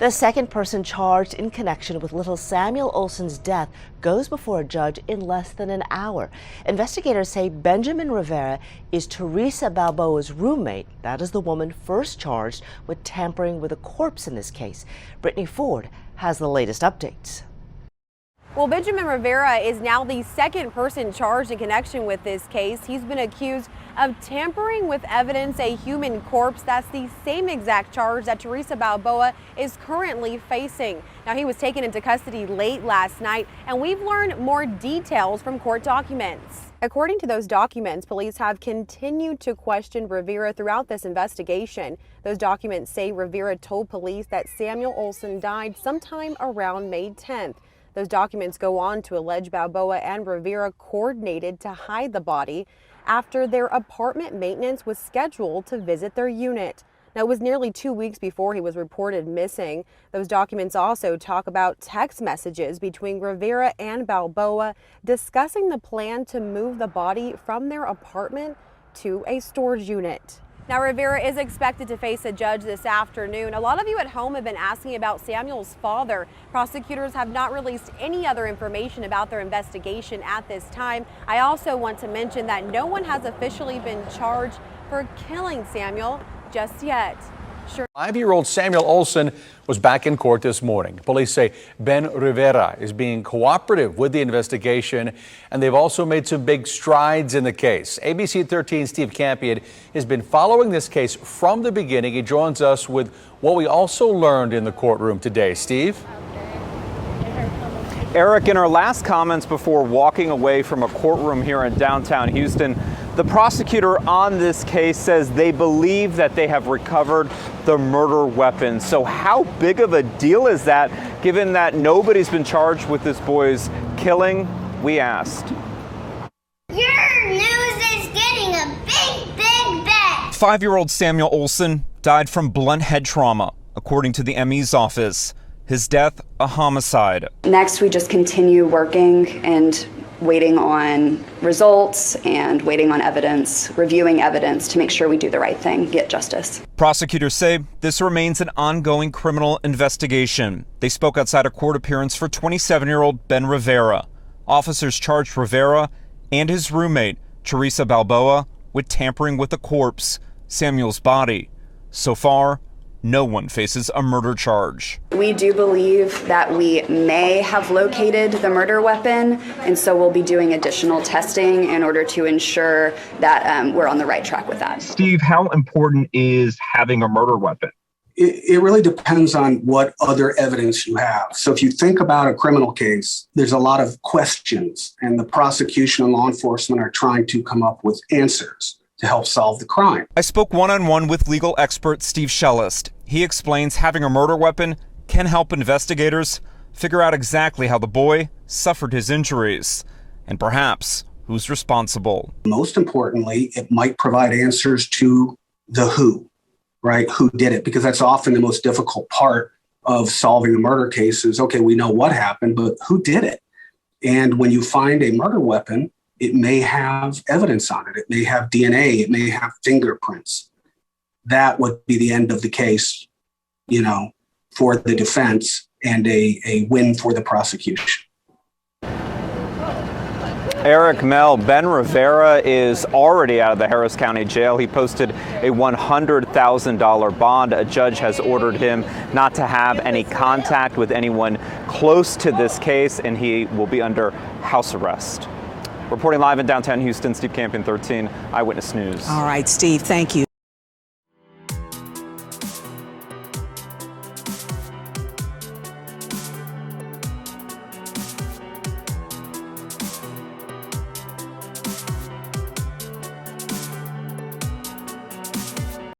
The second person charged in connection with little Samuel Olson's death goes before a judge in less than an hour. Investigators say Benjamin Rivera is Theresa Balboa's roommate. That is the woman first charged with tampering with a corpse in this case. Brittany Ford has the latest updates. Well, Benjamin Rivera is now the second person charged in connection with this case. He's been accused of tampering with evidence, a human corpse. That's the same exact charge that Theresa Balboa is currently facing. Now, he was taken into custody late last night, and we've learned more details from court documents. According to those documents, police have continued to question Rivera throughout this investigation. Those documents say Rivera told police that Samuel Olson died sometime around May 10th. Those documents go on to allege Balboa and Rivera coordinated to hide the body after their apartment maintenance was scheduled to visit their unit. Now, it was nearly 2 weeks before he was reported missing. Those documents also talk about text messages between Rivera and Balboa discussing the plan to move the body from their apartment to a storage unit. Now, Rivera is expected to face a judge this afternoon. A lot of you at home have been asking about Samuel's father. Prosecutors have not released any other information about their investigation at this time. I also want to mention that no one has officially been charged for killing Samuel just yet. 5-year-old Samuel Olson was back in court this morning. Police say Ben Rivera is being cooperative with the investigation, and they've also made some big strides in the case. ABC 13's Steve Campion has been following this case from the beginning. He joins us with what we also learned in the courtroom today. Steve? Eric, in our last comments before walking away from a courtroom here in downtown Houston, the prosecutor on this case says they believe that they have recovered the murder weapon. So how big of a deal is that, given that nobody's been charged with this boy's killing? We asked. Your news is getting a big, big bang. 5-year-old Samuel Olson died from blunt head trauma, according to the ME's office. His death, a homicide. Next, we just continue working and waiting on results and waiting on evidence, reviewing evidence to make sure we do the right thing, get justice. Prosecutors say this remains an ongoing criminal investigation. They spoke outside a court appearance for 27-year-old Ben Rivera. Officers charged Rivera and his roommate, Theresa Balboa, with tampering with a corpse, Samuel's body. So far, no one faces a murder charge. We do believe that we may have located the murder weapon, and so we'll be doing additional testing in order to ensure that we're on the right track with that. Steve, how important is having a murder weapon? It really depends on what other evidence you have. So if you think about a criminal case, there's a lot of questions, and the prosecution and law enforcement are trying to come up with answers to help solve the crime. I spoke one-on-one with legal expert Steve Shellist. He explains having a murder weapon can help investigators figure out exactly how the boy suffered his injuries and perhaps who's responsible. Most importantly, it might provide answers to the who, right? Who did it? Because that's often the most difficult part of solving a murder case is, okay, we know what happened, but who did it? And when you find a murder weapon, it may have evidence on it. It may have DNA. It may have fingerprints. That would be the end of the case, for the defense and a win for the prosecution. Eric, Mel, Ben Rivera is already out of the Harris County Jail. He posted a $100,000 bond. A judge has ordered him not to have any contact with anyone close to this case, and he will be under house arrest. Reporting live in downtown Houston, Steve Campion, 13 Eyewitness News. All right, Steve, thank you.